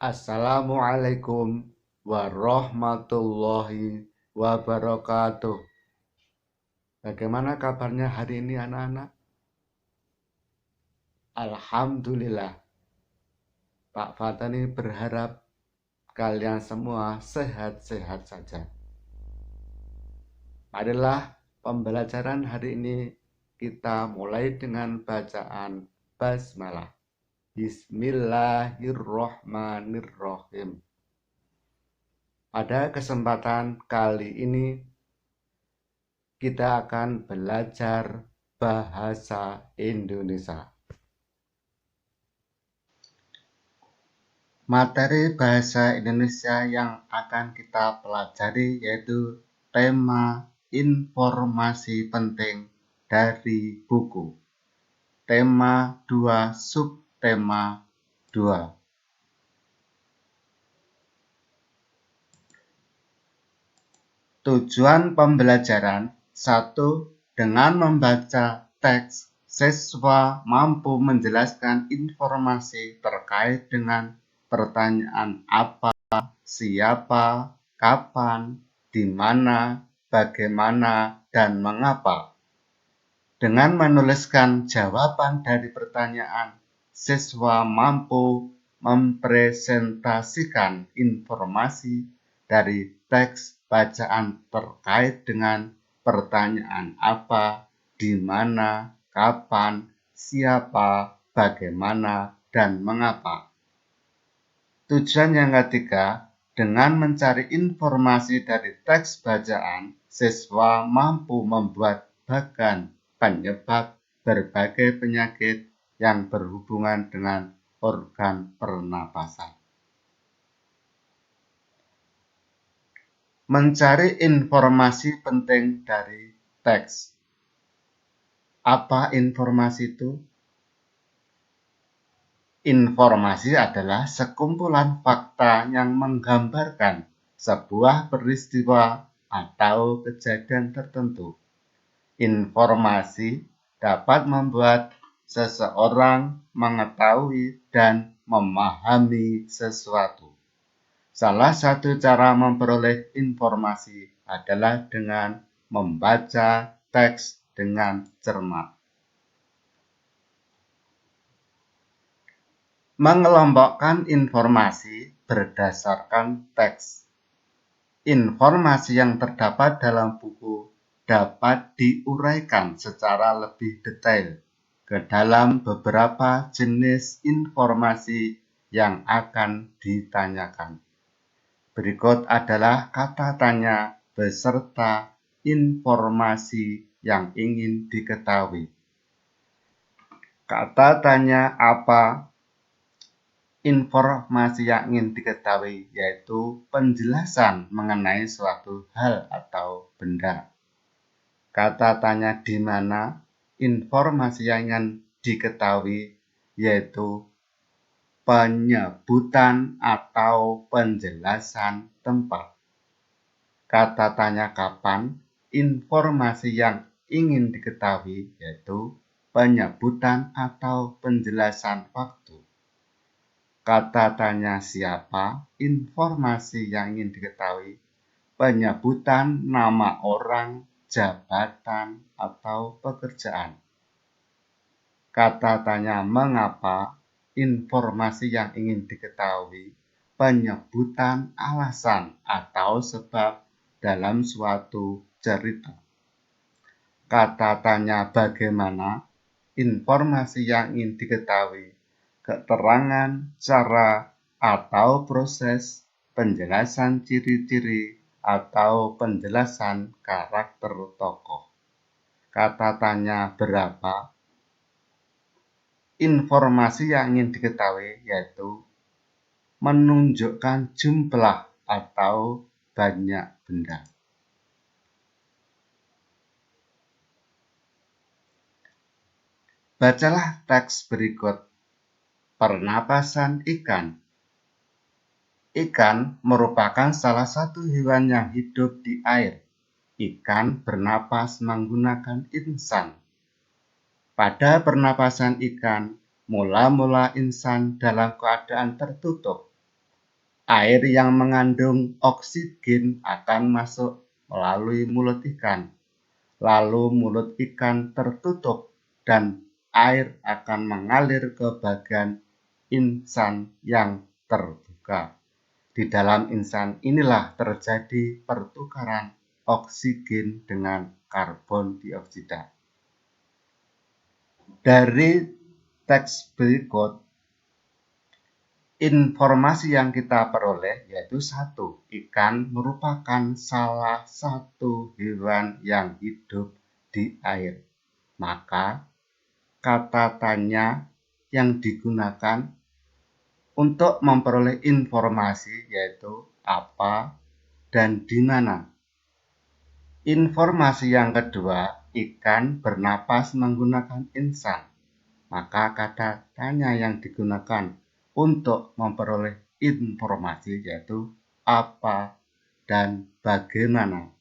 Assalamualaikum warahmatullahi wabarakatuh. Bagaimana kabarnya hari ini anak-anak? Alhamdulillah. Pak Fatani berharap kalian semua sehat-sehat saja. Marilah pembelajaran hari ini kita mulai dengan bacaan basmalah. Bismillahirrohmanirrohim. Pada kesempatan kali ini kita akan belajar bahasa Indonesia. Materi bahasa Indonesia yang akan kita pelajari yaitu tema informasi penting dari buku. Tema 2, subtema 2. Tujuan pembelajaran 1. Dengan membaca teks, siswa mampu menjelaskan informasi terkait dengan pertanyaan apa, siapa, kapan, di mana, bagaimana, dan mengapa. Dengan menuliskan jawaban dari pertanyaan, siswa mampu mempresentasikan informasi dari teks bacaan terkait dengan pertanyaan apa, di mana, kapan, siapa, bagaimana, dan mengapa. Tujuan yang ketiga, dengan mencari informasi dari teks bacaan, siswa mampu membuat bagan penyebab berbagai penyakit yang berhubungan dengan organ pernapasan. Mencari informasi penting dari teks. Apa informasi itu? Informasi adalah sekumpulan fakta yang menggambarkan sebuah peristiwa atau kejadian tertentu. Informasi dapat membuat seseorang mengetahui dan memahami sesuatu. Salah satu cara memperoleh informasi adalah dengan membaca teks dengan cermat. Mengelompokkan informasi berdasarkan teks. Informasi yang terdapat dalam buku dapat diuraikan secara lebih detail ke dalam beberapa jenis informasi yang akan ditanyakan. Berikut adalah kata tanya beserta informasi yang ingin diketahui. Kata tanya apa? Informasi yang ingin diketahui yaitu penjelasan mengenai suatu hal atau benda. Kata tanya di mana? Informasi yang ingin diketahui yaitu penyebutan atau penjelasan tempat. Kata tanya kapan? Informasi yang ingin diketahui yaitu penyebutan atau penjelasan waktu. Kata tanya siapa? Informasi yang ingin diketahui penyebutan nama orang, jabatan, atau pekerjaan. Kata tanya mengapa? Informasi yang ingin diketahui penyebutan alasan atau sebab dalam suatu cerita. Kata tanya bagaimana? Informasi yang ingin diketahui keterangan, cara, atau proses, penjelasan ciri-ciri, atau penjelasan karakter tokoh. Kata tanya berapa? Informasi yang ingin diketahui yaitu menunjukkan jumlah atau banyak benda. Bacalah teks berikut. Pernapasan ikan. Ikan merupakan salah satu hewan yang hidup di air. Ikan bernapas menggunakan insang. Pada pernapasan ikan, mula-mula insang dalam keadaan tertutup. Air yang mengandung oksigen akan masuk melalui mulut ikan. Lalu mulut ikan tertutup dan air akan mengalir ke bagian insan yang terbuka. Di dalam insan inilah terjadi pertukaran oksigen dengan karbon dioksida. Dari teks berikut, informasi yang kita peroleh yaitu satu, ikan merupakan salah satu hewan yang hidup di air. Maka kata tanya yang digunakan untuk memperoleh informasi yaitu apa dan di mana. Informasi yang kedua, ikan bernapas menggunakan insan. Maka kata tanya yang digunakan untuk memperoleh informasi yaitu apa dan bagaimana.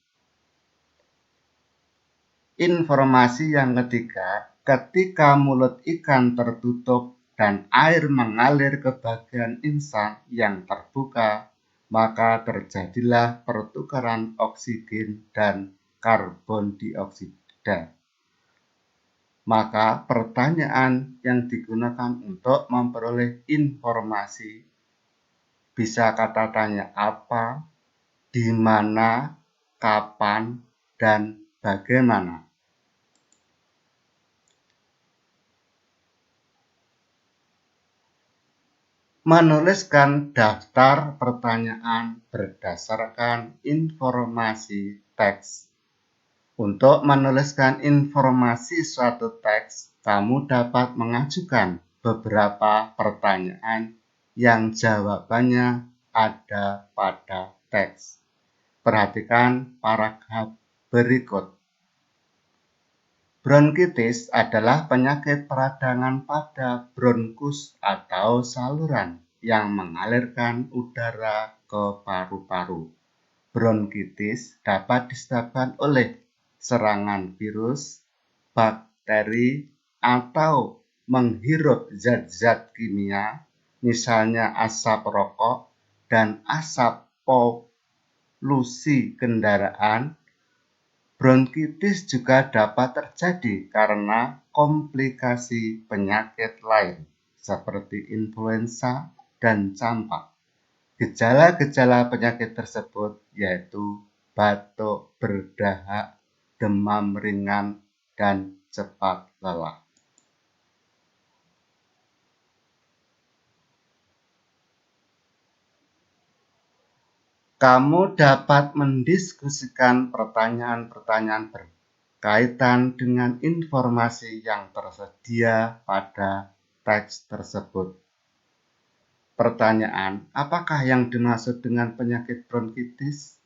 Informasi yang ketiga, ketika mulut ikan tertutup dan air mengalir ke bagian insan yang terbuka, maka terjadilah pertukaran oksigen dan karbon dioksida. Maka pertanyaan yang digunakan untuk memperoleh informasi bisa kata tanya apa, di mana, kapan, dan bagaimana. Menuliskan daftar pertanyaan berdasarkan informasi teks. Untuk menuliskan informasi suatu teks, kamu dapat mengajukan beberapa pertanyaan yang jawabannya ada pada teks. Perhatikan paragraf berikut. Bronkitis adalah penyakit peradangan pada bronkus atau saluran yang mengalirkan udara ke paru-paru. Bronkitis dapat disebabkan oleh serangan virus, bakteri, atau menghirup zat-zat kimia, misalnya asap rokok dan asap polusi kendaraan. Bronkitis juga dapat terjadi karena komplikasi penyakit lain seperti influenza dan campak. Gejala-gejala penyakit tersebut yaitu batuk berdahak, demam ringan, dan cepat lelah. Kamu dapat mendiskusikan pertanyaan-pertanyaan berkaitan dengan informasi yang tersedia pada teks tersebut. Pertanyaan, apakah yang dimaksud dengan penyakit bronkitis?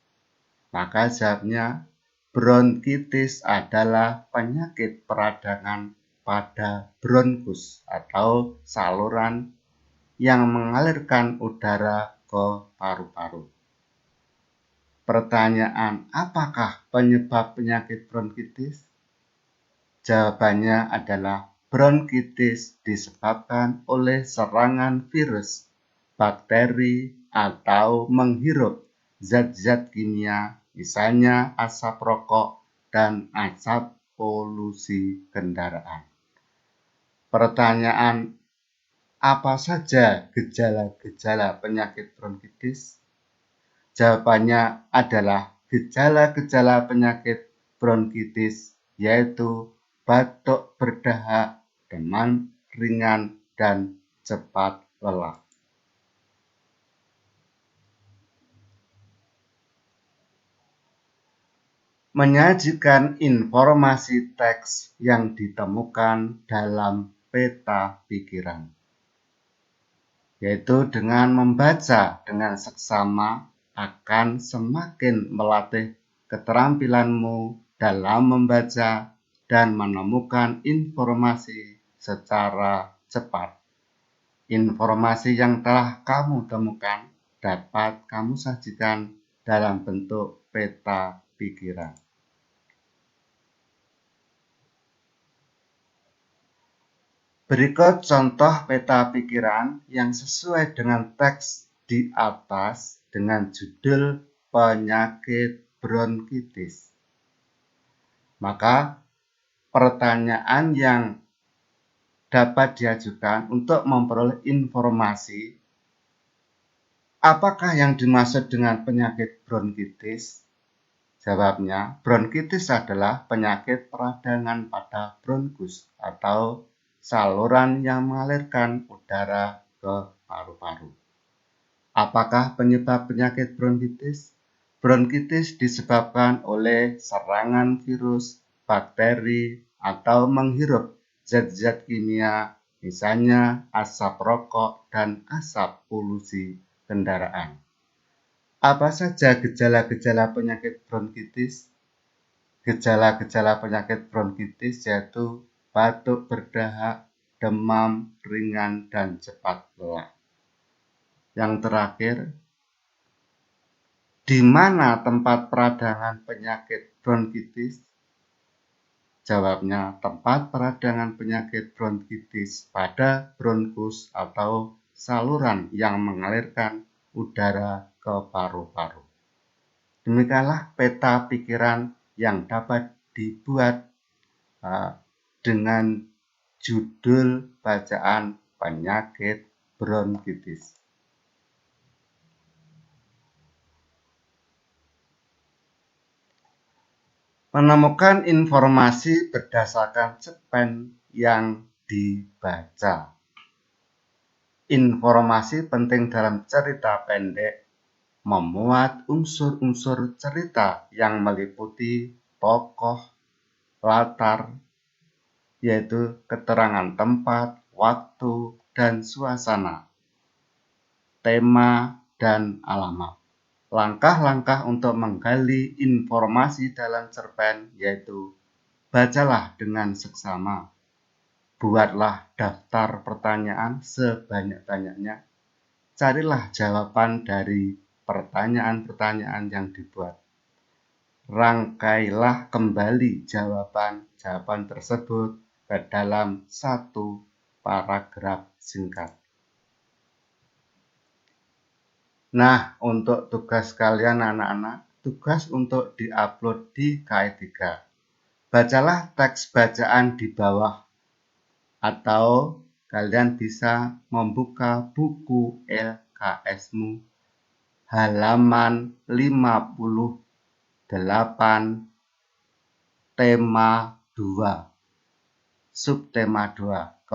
Maka jawabnya, bronkitis adalah penyakit peradangan pada bronkus atau saluran yang mengalirkan udara ke paru-paru. Pertanyaan, apakah penyebab penyakit bronkitis? Jawabannya adalah bronkitis disebabkan oleh serangan virus, bakteri, atau menghirup zat-zat kimia, misalnya asap rokok dan asap polusi kendaraan. Pertanyaan, apa saja gejala-gejala penyakit bronkitis? Jawabannya adalah gejala-gejala penyakit bronkitis yaitu batuk berdahak, demam ringan, dan cepat lelah. Menyajikan informasi teks yang ditemukan dalam peta pikiran, yaitu dengan membaca dengan seksama akan semakin melatih keterampilanmu dalam membaca dan menemukan informasi secara cepat. Informasi yang telah kamu temukan dapat kamu sajikan dalam bentuk peta pikiran. Berikut contoh peta pikiran yang sesuai dengan teks di atas dengan judul penyakit bronkitis. Maka pertanyaan yang dapat diajukan untuk memperoleh informasi apakah yang dimaksud dengan penyakit bronkitis? Jawabnya, bronkitis adalah penyakit peradangan pada bronkus atau saluran yang mengalirkan udara ke paru-paru. Apakah penyebab penyakit bronkitis? Bronkitis disebabkan oleh serangan virus, bakteri, atau menghirup zat-zat kimia, misalnya asap rokok dan asap polusi kendaraan. Apa saja gejala-gejala penyakit bronkitis? Gejala-gejala penyakit bronkitis yaitu batuk berdahak, demam ringan, dan cepat lelah. Yang terakhir, di mana tempat peradangan penyakit bronkitis? Jawabnya, tempat peradangan penyakit bronkitis pada bronkus atau saluran yang mengalirkan udara ke paru-paru. Demikianlah peta pikiran yang dapat dibuat dengan judul bacaan penyakit bronkitis. Menemukan informasi berdasarkan cerpen yang dibaca. Informasi penting dalam cerita pendek memuat unsur-unsur cerita yang meliputi tokoh, latar, yaitu keterangan tempat, waktu, dan suasana, tema, dan alamat. Langkah-langkah untuk menggali informasi dalam cerpen yaitu bacalah dengan seksama, buatlah daftar pertanyaan sebanyak-banyaknya, carilah jawaban dari pertanyaan-pertanyaan yang dibuat, rangkailah kembali jawaban-jawaban tersebut ke dalam satu paragraf singkat. Nah, untuk tugas kalian anak-anak, tugas untuk diupload di KE3. Bacalah teks bacaan di bawah atau kalian bisa membuka buku LKS-mu halaman 58 tema 2 subtema 2.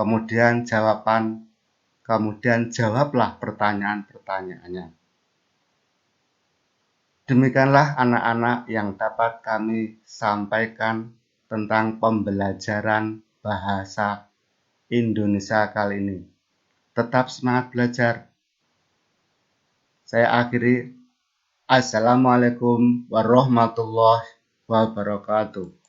Kemudian jawablah pertanyaan-pertanyaannya. Demikianlah anak-anak yang dapat kami sampaikan tentang pembelajaran bahasa Indonesia kali ini. Tetap semangat belajar. Saya akhiri. Assalamualaikum warahmatullahi wabarakatuh.